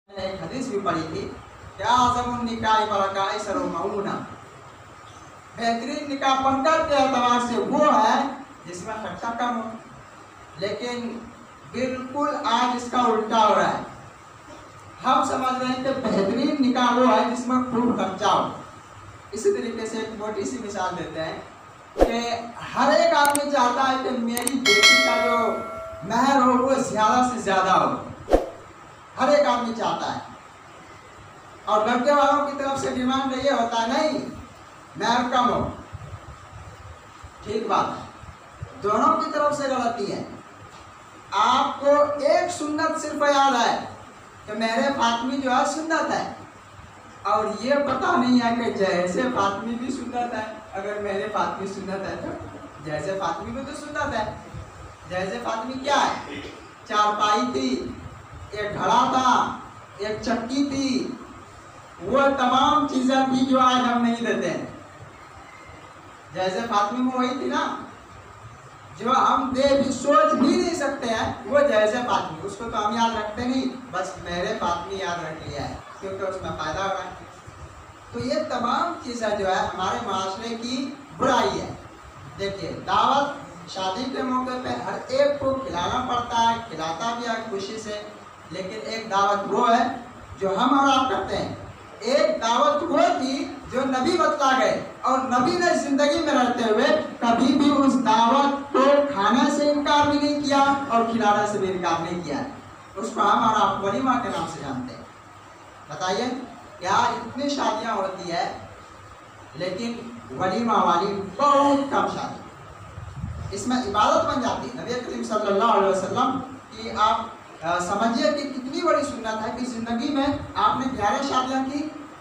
मैंने एक हदीस भी पढ़ी थी, क्या आज़म निकाह बरकाए सरो मऊना, बेहतरीन निकाह पंकज के एतबार से वो है जिसमें खर्चा कम हो। लेकिन बिल्कुल आज इसका उल्टा हो रहा है। हम समझ रहे हैं कि बेहतरीन निकाह वो है जिसमें खूब खर्चा हो। इसी तरीके से एक मोटी सी मिसाल देते हैं कि हर एक आदमी चाहता है कि मेरी बेटी का जो महर हो वो ज्यादा से ज्यादा हो। हर एक आदमी चाहता है। और लड़के वालों की तरफ से डिमांड ये होता है, नहीं महर कम हो। ठीक बात है, दोनों की तरफ से गलती है। आपको एक सुन्नत सिर्फ याद है कि मेरे फातिमी जो है सुन्नत है, और ये पता नहीं है कि जैसे फातिमी भी सुन्नत है। अगर मेरे फातिमी सुन्नत है तो जैसे फातिमी में तो सुन्नत है। जैसे फातिमी क्या है? चारपाई थी, एक घड़ा था, एक चक्की थी, वो तमाम चीजें थी जो आज हम नहीं देते हैं। जैसे फातिमी में वही थी ना, जो हम दे भी सोच भी नहीं सकते हैं, वो जैसे फातिमी। उसको तो हम याद रखते नहीं, बस मेरे फातिमी याद रख लिया है क्योंकि उसमें फायदा हो रहा है। तो ये तमाम चीजें जो है हमारे माशरे की बुराई है। देखिए, दावत शादी के मौके पे हर एक को खिलाना पड़ता है, खिलाता भी है खुशी से। लेकिन एक दावत वो है जो हम और आप करते हैं। एक दावत वो थी जो नबी बतला गए, और नबी ने जिंदगी में रहते हुए कभी भी उस दावत को खाने से इनकार भी नहीं किया और खिलाने से भी इनकार नहीं किया। उसको हम और आप वलीमा के नाम से जानते हैं। बताइए, क्या इतनी शादियां होती है लेकिन वलीमा वाली बहुत कम शादी। इसमें इबादत बन जाती है। नबी करीम सल्लल्लाहु अलैहि वसल्लम की आप समझिए कि कितनी बड़ी सुन्नत है कि जिंदगी में आपने 11 शादियां की,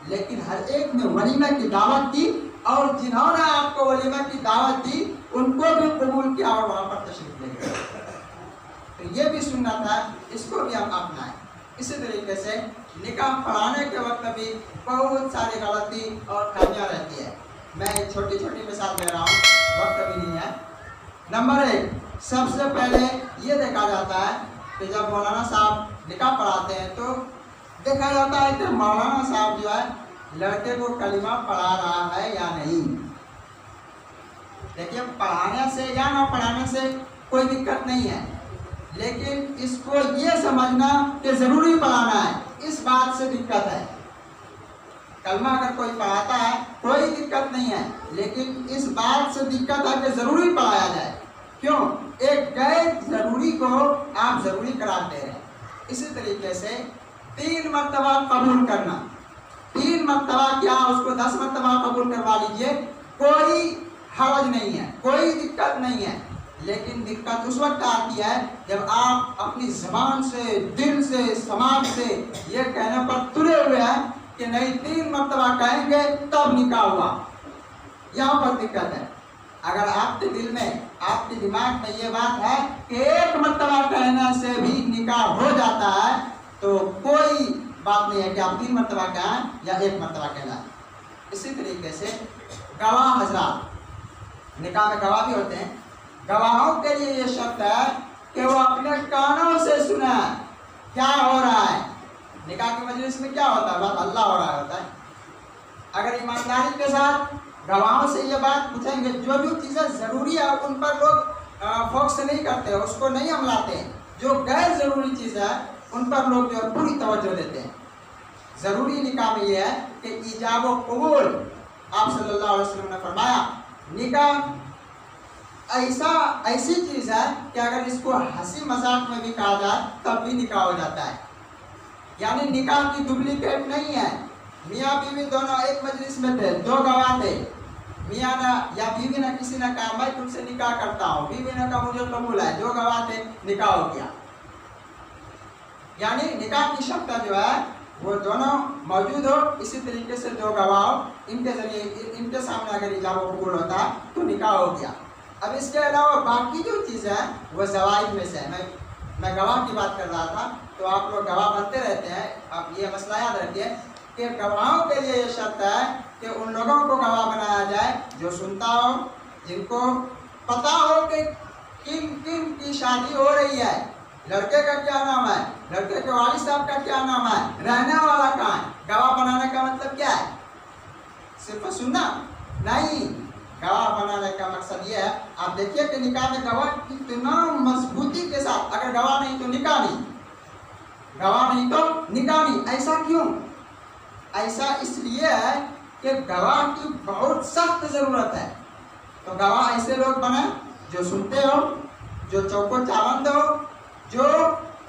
लेकिन हर एक में वलीमा की दावत की, और जिन्होंने आपको वलीमा की दावत दी उनको भी कबूल किया और वहां पर तशरीफ ले गए। तो ये भी सुन्नत है, इसको भी हम अपनाएं। इसी तरीके से निकाह पढ़ाने के वक्त भी बहुत सारी गलती और खामियां रहती है। मैं छोटी छोटी मिसाल दे रहा हूँ, वक्त भी नहीं है। नंबर 1, सबसे पहले ये देखा जाता है कि जब मौलाना साहब निकाह पढ़ाते हैं तो देखा जाता है कि मौलाना साहब जो है लड़के को कलिमा पढ़ा रहा है या नहीं। देखिए, पढ़ाने से या ना पढ़ाने से कोई दिक्कत नहीं है, लेकिन इसको ये समझना कि जरूरी पढ़ाना है, इस बात से दिक्कत है। कलमा अगर कोई पढ़ाता है कोई दिक्कत नहीं है, लेकिन इस बात से दिक्कत है कि जरूरी पढ़ाया जाए। क्यों? एक गैर जरूरी को आप जरूरी करार दे रहे हैं। इसी तरीके से 3 मरतबा कबूल करना, 3 मरतबा क्या उसको 10 मरतबा कबूल करवा लीजिए, कोई हर्ज नहीं है, कोई दिक्कत नहीं है। लेकिन दिक्कत उस वक्त आती है जब आप अपनी ज़बान से, दिल से, समाज से ये कहने पर तुले हुए हैं कि नहीं 3 मरतबा कहेंगे तब निकाह हुआ। यहाँ पर दिक्कत है। अगर आपके दिल में, आपके दिमाग में ये बात है कि 1 मरतबा कहने से भी निकाह हो जाता है, तो कोई बात नहीं है कि आप 3 मरतबा कहें या 1 मरतबा कहना। इसी तरीके से गवाह हजरात, निकाह में गवाह भी होते हैं। गवाहों के लिए ये शर्त है कि वो अपने कानों से सुना क्या हो रहा है। निकाह की मजलिस में क्या होता है? बात अल्लाह हो रहा होता है। अगर ईमानदारी के साथ गवाहों से ये बात पूछेंगे, जो जो चीज़ें ज़रूरी है उन पर लोग फोकस नहीं करते, उसको नहीं हमलाते हैं। जो गैर ज़रूरी चीज़ है उन पर लोग जो पूरी तवज्जो देते हैं। ज़रूरी निकाह में ये है कि ईजाब व कबूल। आप सल्लल्लाहु अलैहि वसल्लम ने फरमाया, निकाह ऐसी चीज़ है कि अगर इसको हंसी मजाक में भी कहा जाए तब भी निकाह हो जाता है। यानी निकाह की डुप्लीकेट नहीं है। मियाँ बीवी दोनों एक मजलिस में थे, 2 गवाह थे। मियाँ ने या बीवी ने, किसी ने कहा मैं तुमसे निकाह करता हूँ, बीवी ने कहा मुझे कबूल है, 2 गवाह थे, निकाह हो गया। यानी निकाह की शर्त जो है वो दोनों मौजूद हो। इसी तरीके से 2 गवाह, इनके जरिए, इनके सामने अगर इजाब व कबूल होता है तो निकाह हो गया। अब इसके अलावा बाकी जो चीज़ है वो ज़वाइज में से है। मैं गवाह की बात कर रहा था, तो आप लोग गवाह बनते रहते हैं। आप ये मसला याद रखिए कि गवाहों के लिए ये शर्त है कि उन लोगों को गवाह बनाया जाए जो सुनता हो, जिनको पता हो कि किन किन की शादी हो रही है, लड़के का क्या नाम है, लड़के के वालिद साहब का क्या नाम है, रहने वाला कहाँ है। गवाह बनाने का मतलब क्या है, सिर्फ सुनना नहीं, गवाह बनाने का मकसद ये है। आप देखिए कि निकाह में गवाह कितना मजबूती के साथ, अगर गवाह नहीं तो निकाह नहीं, गवाह नहीं तो निकाह नहीं। ऐसा क्यों, ऐसा इसलिए है कि गवाह की बहुत सख्त जरूरत है। तो गवाह ऐसे लोग बने जो सुनते हो, जो चौको चावंद हो, जो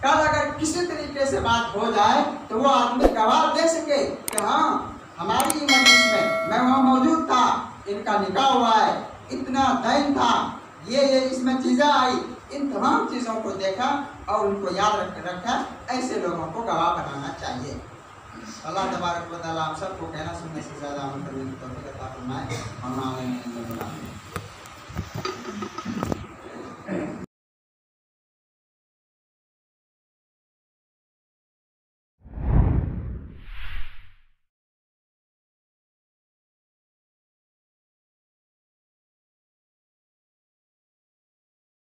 कल अगर किसी तरीके से बात हो जाए तो वो आदमी गवाह दे सके कि हाँ हमारी मजलिस में मैं वहाँ मौजूद था, इनका निकाह हुआ है, इतना दैन था, ये इसमें चीज़ें आई, इन तमाम चीज़ों को देखा और उनको याद रखा। ऐसे लोगों को गवाह बनाना चाहिए। अल्लाह तबारक व तआला हम सबको कहना सुनने से ज़्यादा अमल करने की तौफीक अता फरमाए।